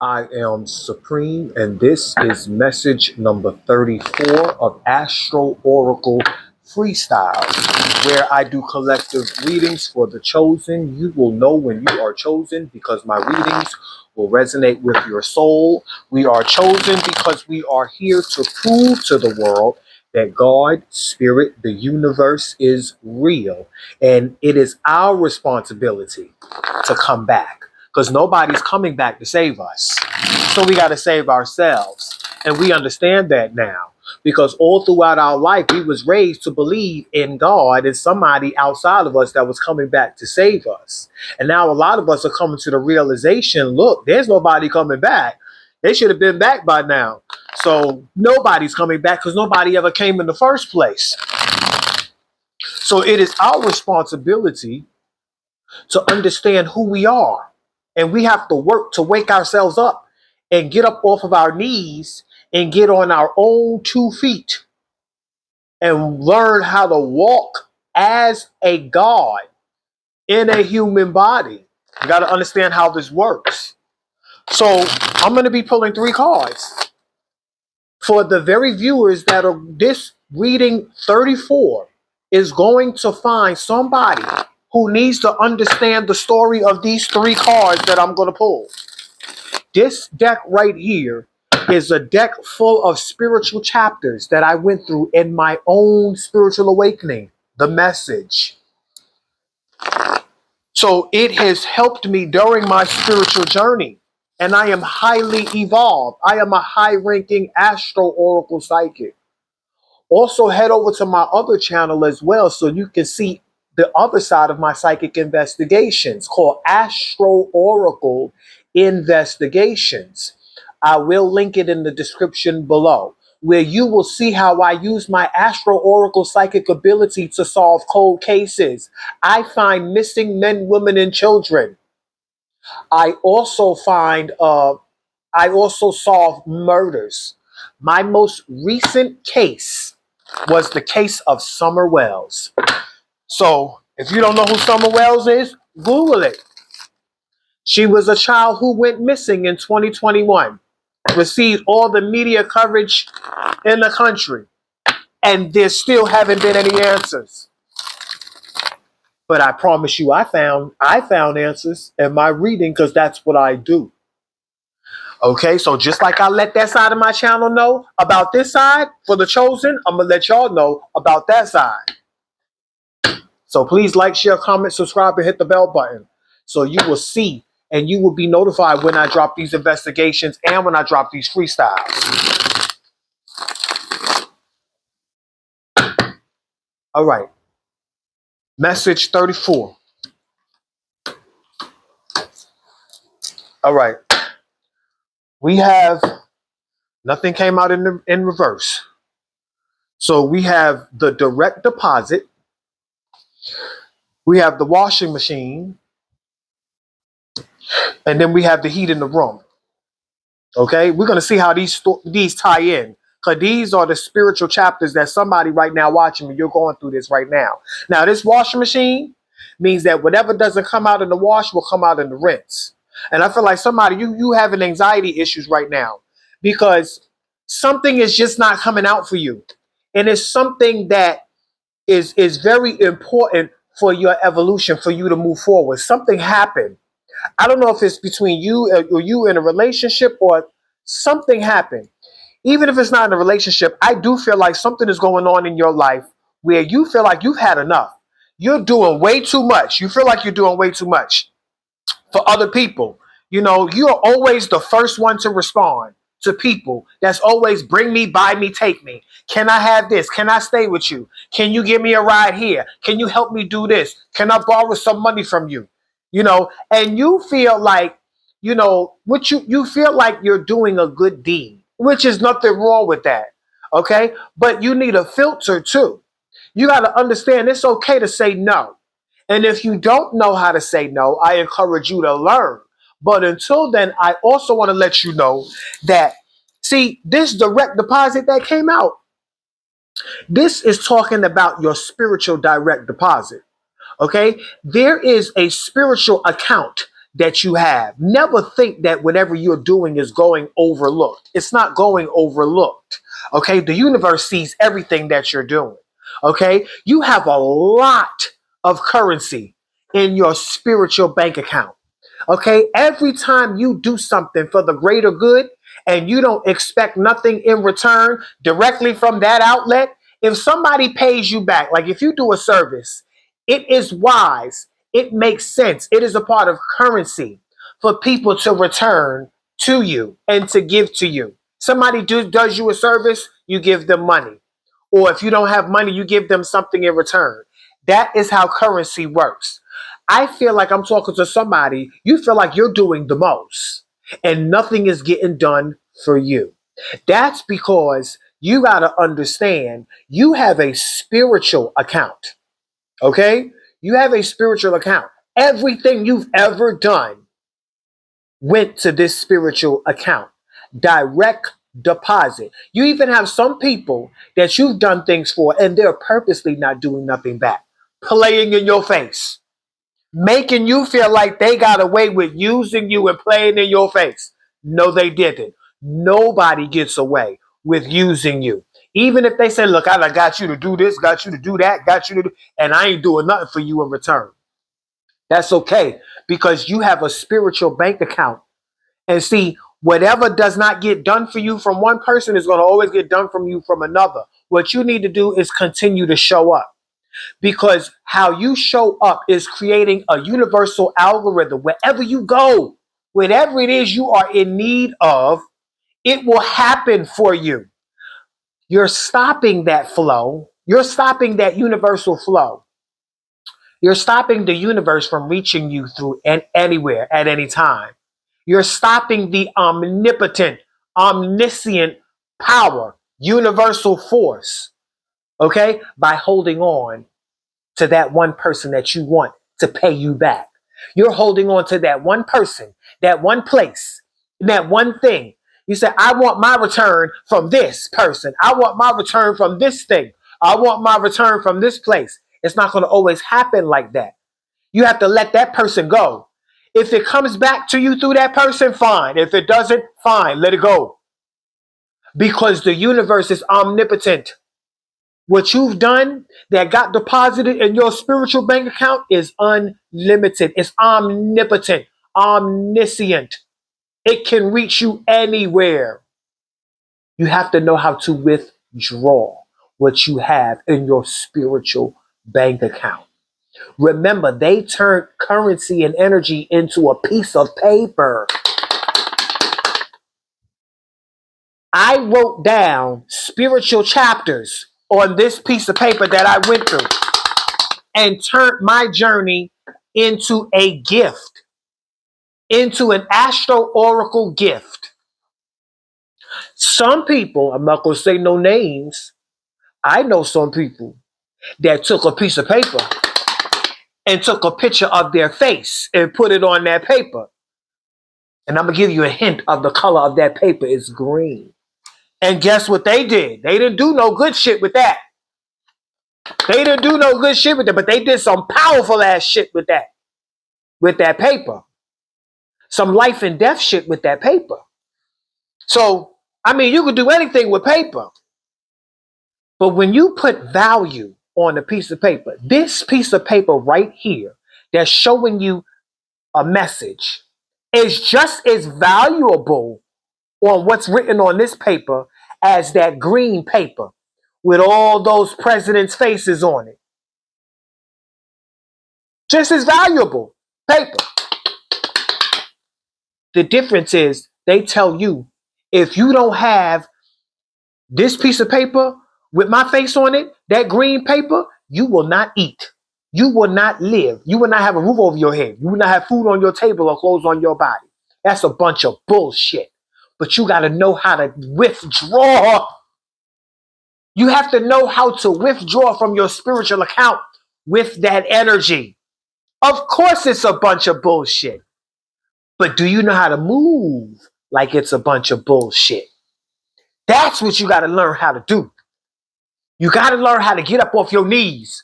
I am Supreme, and this is message number 34 of Astro Oracle Freestyle, where I do collective readings for the chosen. You will know when you are chosen because my readings will resonate with your soul. We are chosen because we are here to prove to the world that God, Spirit, the universe is real, and it is our responsibility to come back because nobody's coming back to save us. So we got to save ourselves. And we understand that now because all throughout our life, we was raised to believe in God and somebody outside of us that was coming back to save us. And now a lot of us are coming to the realization, look, there's nobody coming back. They should have been back by now. So nobody's coming back because nobody ever came in the first place. So it is our responsibility to understand who we are. And we have to work to wake ourselves up and get up off of our knees and get on our own 2 feet and learn how to walk as a God in a human body. You got to understand how this works. So I'm going to be pulling 3 cards for the very viewers that are this reading 34 is going to find somebody who needs to understand the story of these 3 cards that I'm going to pull. This deck right here is a deck full of spiritual chapters that I went through in my own spiritual awakening, the message. So it has helped me during my spiritual journey. And I am highly evolved. I am a high ranking Astro Oracle psychic. Also, head over to my other channel as well so you can see the other side of my psychic investigations called Astro Oracle Investigations. I will link it in the description below, where you will see how I use my Astro Oracle psychic ability to solve cold cases. I find missing men, women, and children. I also solve murders. My most recent case was the case of Summer Wells. So if you don't know who Summer Wells is, Google it. She was a child who went missing in 2021, received all the media coverage in the country, and there still haven't been any answers. But I promise you, I found answers in my reading because that's what I do. Okay, so just like I let that side of my channel know about this side for the chosen, I'm gonna let y'all know about that side. So please like, share, comment, subscribe, and hit the bell button so you will see and you will be notified when I drop these investigations and when I drop these freestyles. All right, message 34. All right, we have nothing came out in reverse. So we have the direct deposit, we have the washing machine, and then we have the heat in the room. Okay, we're gonna see how these tie in, because these are the spiritual chapters that somebody right now watching me, you're going through this right now. Now, this washing machine means that whatever doesn't come out in the wash will come out in the rinse. And I feel like somebody you having anxiety issues right now because something is just not coming out for you, and it's something that is very important for your evolution, for you to move forward. Something happened. I don't know if it's between you or you in a relationship or something happened. Even if it's not in a relationship, I do feel like something is going on in your life where you feel like you've had enough. You're doing way too much. You feel like you're doing way too much for other people. You know, you are always the first one to respond to people. That's always bring me, buy me, take me. Can I have this? Can I stay with you? Can you give me a ride here? Can you help me do this? Can I borrow some money from you? You know, and you feel like, what you feel like you're doing a good deed, which is nothing wrong with that. Okay. But you need a filter too. You got to understand it's okay to say no. And if you don't know how to say no, I encourage you to learn. But until then, I also want to let you know that, see, this direct deposit that came out, this is talking about your spiritual direct deposit. Okay? There is a spiritual account that you have. Never think that whatever you're doing is going overlooked. It's not going overlooked. Okay. The universe sees everything that you're doing. Okay. You have a lot of currency in your spiritual bank account. Okay. Every time you do something for the greater good and you don't expect nothing in return directly from that outlet, if somebody pays you back, like if you do a service, it is wise. It makes sense. It is a part of currency for people to return to you and to give to you. Somebody does you a service, you give them money. Or if you don't have money, you give them something in return. That is how currency works. I feel like I'm talking to somebody, you feel like you're doing the most and nothing is getting done for you. That's because you got to understand you have a spiritual account. Okay? You have a spiritual account. Everything you've ever done went to this spiritual account. Direct deposit. You even have some people that you've done things for and they're purposely not doing nothing back, playing in your face, making you feel like they got away with using you and playing in your face. No, they didn't. Nobody gets away with using you. Even if they say, look, I got you to do this, got you to do that, got you to do, and I ain't doing nothing for you in return. That's okay because you have a spiritual bank account. And see, whatever does not get done for you from one person is going to always get done from you from another. What you need to do is continue to show up because how you show up is creating a universal algorithm. Wherever you go, whatever it is you are in need of, it will happen for you. You're stopping that flow. You're stopping that universal flow. You're stopping the universe from reaching you through anywhere at any time. You're stopping the omnipotent, omniscient power, universal force, okay, by holding on to that one person that you want to pay you back. You're holding on to that one person, that one place, that one thing. You say, I want my return from this person. I want my return from this thing. I want my return from this place. It's not going to always happen like that. You have to let that person go. If it comes back to you through that person, fine. If it doesn't, fine. Let it go. Because the universe is omnipotent. What you've done that got deposited in your spiritual bank account is unlimited. It's omnipotent, omniscient. It can reach you anywhere. You have to know how to withdraw what you have in your spiritual bank account. Remember, they turned currency and energy into a piece of paper. I wrote down spiritual chapters on this piece of paper that I went through and turned my journey into a gift, into an astro oracle gift. Some people, I'm not going to say no names, I know some people that took a piece of paper and took a picture of their face and put it on that paper. And I'm going to give you a hint of the color of that paper is green. And guess what they did? They didn't do no good shit with that. They didn't do no good shit with it, but they did some powerful ass shit with that paper. Some life and death shit with that paper. So, I mean, you could do anything with paper. But when you put value on a piece of paper, this piece of paper right here that's showing you a message is just as valuable on what's written on this paper as that green paper with all those presidents' faces on it. Just as valuable paper. The difference is they tell you if you don't have this piece of paper with my face on it, that green paper, you will not eat. You will not live. You will not have a roof over your head. You will not have food on your table or clothes on your body. That's a bunch of bullshit. But you got to know how to withdraw. You have to know how to withdraw from your spiritual account with that energy. Of course, it's a bunch of bullshit. But do you know how to move like it's a bunch of bullshit? That's what you got to learn how to do. You got to learn how to get up off your knees.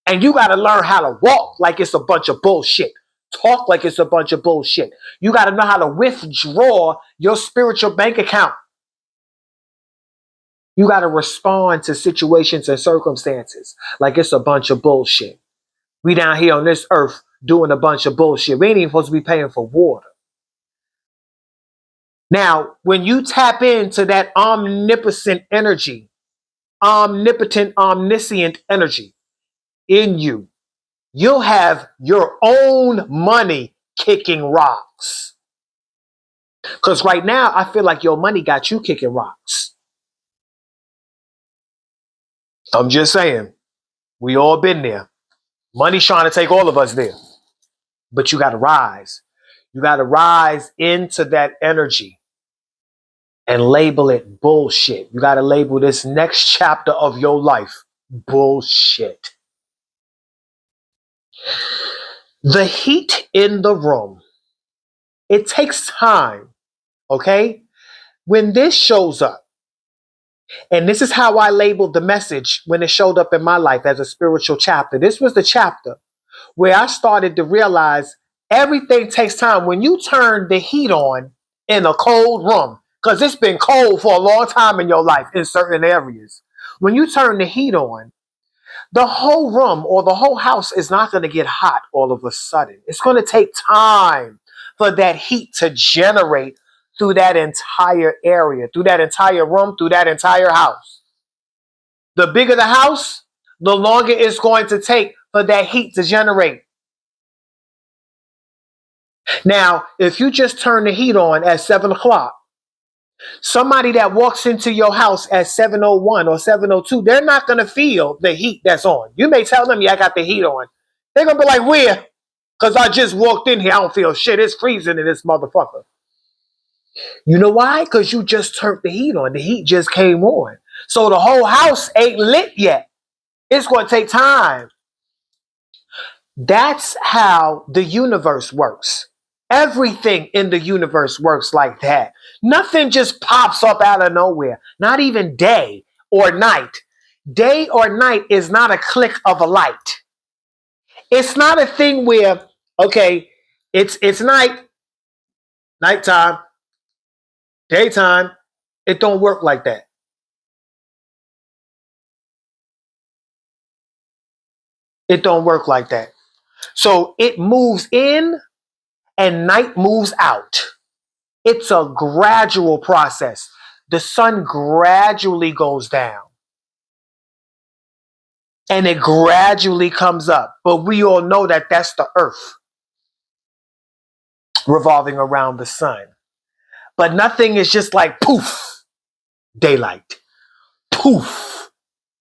And you got to learn how to walk like it's a bunch of bullshit. talk like it's a bunch of bullshit. You got to know how to withdraw your spiritual bank account. You got to respond to situations and circumstances like it's a bunch of bullshit. We down here on this earth doing a bunch of bullshit. We ain't even supposed to be paying for water. Now, when you tap into that omnipotent energy, omniscient energy in you, you'll have your own money kicking rocks. Because right now, I feel like your money got you kicking rocks. I'm just saying, we all been there. Money's trying to take all of us there. But you got to rise. You got to rise into that energy and label it bullshit. You got to label this next chapter of your life bullshit. The heat in the room. It takes time, okay? When this shows up, and this is how I labeled the message when it showed up in my life as a spiritual chapter. This was the chapter where I started to realize everything takes time. When you turn the heat on in a cold room, because it's been cold for a long time in your life in certain areas, when you turn the heat on, the whole room or the whole house is not going to get hot all of a sudden. It's going to take time for that heat to generate through that entire area, through that entire room, through that entire house. The bigger the house, the longer it's going to take for that heat to generate. Now, if you just turn the heat on at 7 o'clock, somebody that walks into your house at 7:01 or 7:02, they're not going to feel the heat that's on. You may tell them, yeah, I got the heat on. They're going to be like, where? Because I just walked in here. I don't feel shit. It's freezing in this motherfucker. You know why? Because you just turned the heat on. The heat just came on. So the whole house ain't lit yet. It's going to take time. That's how the universe works. Everything in the universe works like that. Nothing just pops up out of nowhere. Not even day or night. Day or night is not a click of a light. It's not a thing where, okay, it's nighttime, daytime. It don't work like that. It don't work like that. So it moves in and night moves out. It's a gradual process. The sun gradually goes down and it gradually comes up. But we all know that that's the earth revolving around the sun. But nothing is just like poof, daylight, poof,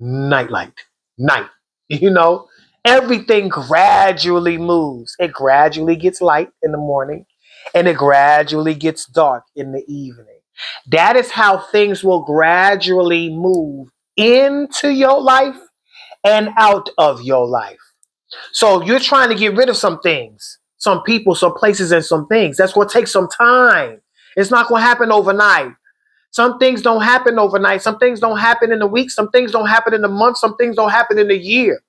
nightlight, night. You know, everything gradually moves. It gradually gets light in the morning and it gradually gets dark in the evening. That is how things will gradually move into your life and out of your life. So you're trying to get rid of some things, some people, some places, and some things. That's going to take some time. It's not going to happen overnight. Some things don't happen overnight. Some things don't happen in a week. Some things don't happen in a month. Some things don't happen in a year.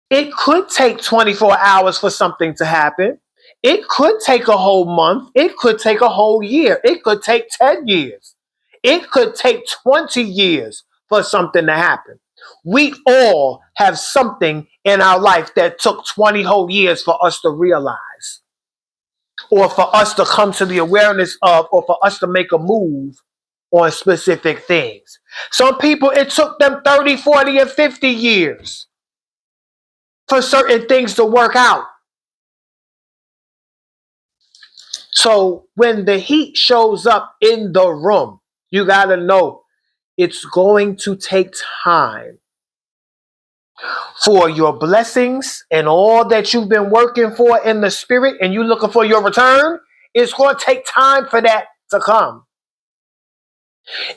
It could take 24 hours for something to happen. It could take a whole month. It could take a whole year. It could take 10 years. It could take 20 years for something to happen. We all have something in our life that took 20 whole years for us to realize, or for us to come to the awareness of, or for us to make a move on specific things. Some people, it took them 30, 40, and 50 years for certain things to work out. So when the heat shows up in the room, you got to know it's going to take time for your blessings and all that you've been working for in the spirit, and you looking for your return. It's going to take time for that to come.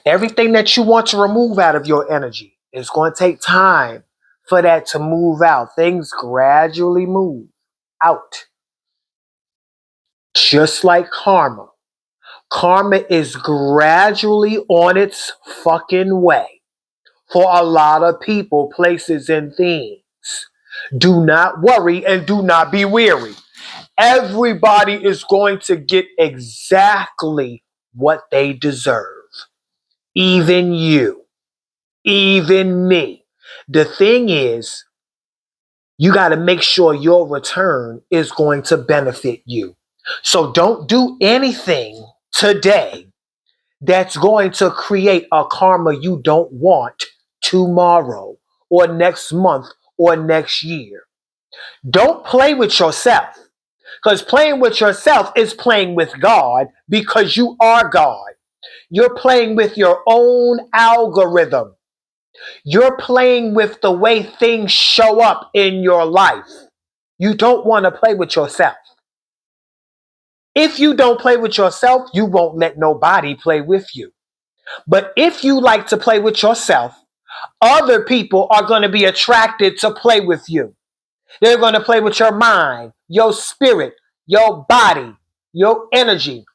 Everything that you want to remove out of your energy, it's going to take time for that to move out. Things gradually move out. Just like karma. Karma is gradually on its fucking way for a lot of people, places, and things. Do not worry and do not be weary. Everybody is going to get exactly what they deserve. Even you, even me. The thing is, you got to make sure your return is going to benefit you. So don't do anything today that's going to create a karma you don't want tomorrow or next month or next year. Don't play with yourself, because playing with yourself is playing with God, because you are God. You're playing with your own algorithm. You're playing with the way things show up in your life. You don't want to play with yourself. If you don't play with yourself, you won't let nobody play with you. But if you like to play with yourself, other people are going to be attracted to play with you. They're going to play with your mind, your spirit, your body, your energy.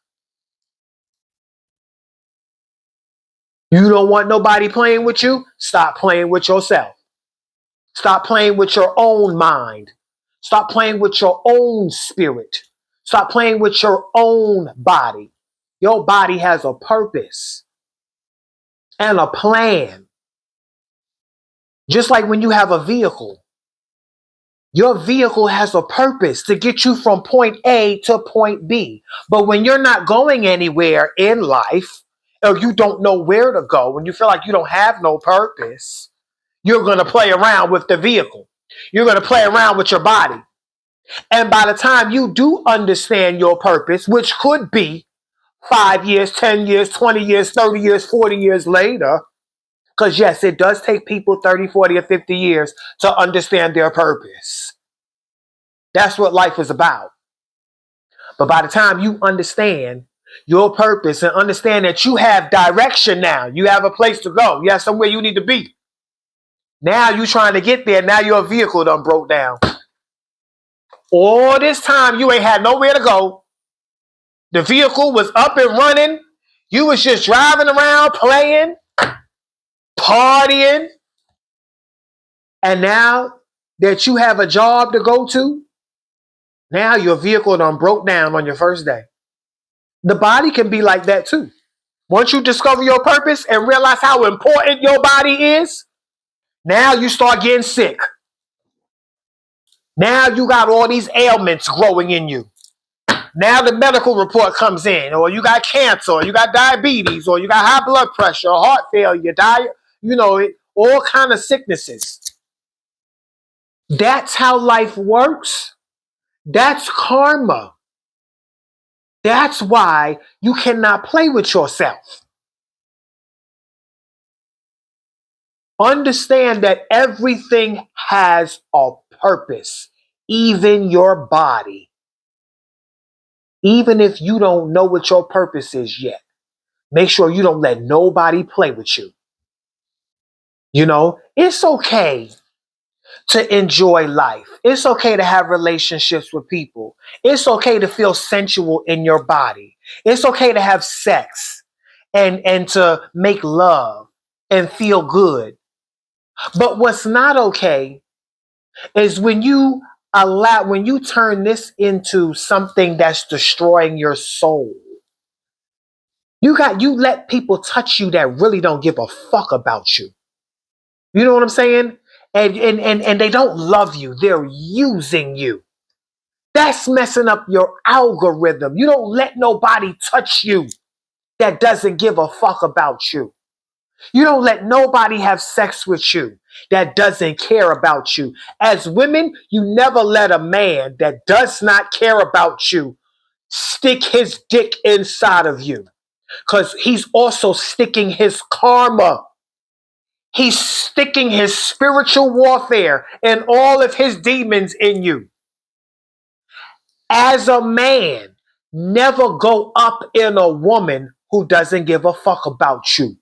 You don't want nobody playing with you? Stop playing with yourself. Stop playing with your own mind. Stop playing with your own spirit. Stop playing with your own body. Your body has a purpose and a plan. Just like when you have a vehicle, your vehicle has a purpose to get you from point A to point B. But when you're not going anywhere in life, or you don't know where to go, when you feel like you don't have no purpose, you're going to play around with the vehicle. You're going to play around with your body. And by the time you do understand your purpose, which could be 5 years, 10 years, 20 years, 30 years, 40 years later, because yes, it does take people 30, 40, or 50 years to understand their purpose. That's what life is about. But by the time you understand your purpose and understand that you have direction now, you have a place to go, you have somewhere you need to be. Now you're trying to get there. Now your vehicle done broke down. All this time you ain't had nowhere to go. The vehicle was up and running. You was just driving around, playing, partying. And now that you have a job to go to, now your vehicle done broke down on your first day. The body can be like that too. Once you discover your purpose and realize how important your body is, now you start getting sick. Now you got all these ailments growing in you. Now the medical report comes in, or you got cancer, or you got diabetes, or you got high blood pressure, or heart failure, all kind of sicknesses. That's how life works. That's karma. That's why you cannot play with yourself. Understand that everything has a purpose, even your body. Even if you don't know what your purpose is yet, make sure you don't let nobody play with you. It's okay to enjoy life. It's okay to have relationships with people. It's okay to feel sensual in your body. It's okay to have sex and to make love and feel good. But what's not okay is when you turn this into something that's destroying your soul. You let people touch you that really don't give a fuck about you. You know what I'm saying? And they don't love you. They're using you. That's messing up your algorithm. You don't let nobody touch you that doesn't give a fuck about you. You don't let nobody have sex with you that doesn't care about you. As women, you never let a man that does not care about you stick his dick inside of you, because he's also sticking his karma. He's sticking his spiritual warfare and all of his demons in you. As a man, never go up in a woman who doesn't give a fuck about you,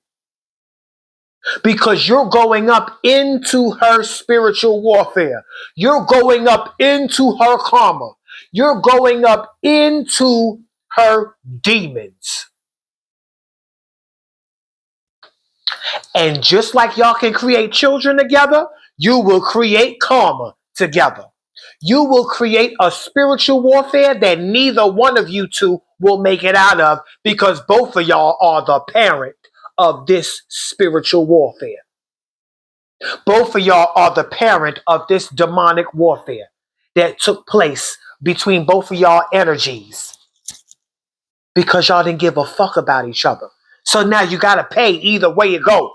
because you're going up into her spiritual warfare. You're going up into her karma. You're going up into her demons. And just like y'all can create children together, you will create karma together. You will create a spiritual warfare that neither one of you two will make it out of, because both of y'all are the parent of this spiritual warfare. Both of y'all are the parent of this demonic warfare that took place between both of y'all energies, because y'all didn't give a fuck about each other. So now you got to pay either way it goes.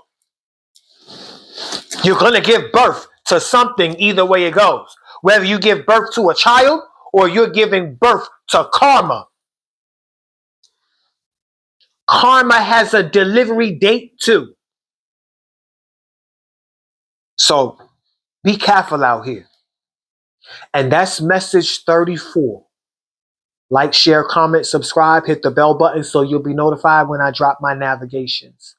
You're going to give birth to something either way it goes. Whether you give birth to a child or you're giving birth to karma. Karma has a delivery date too. So be careful out here. And that's message 34. Like, share, comment, subscribe, hit the bell button so you'll be notified when I drop my navigations.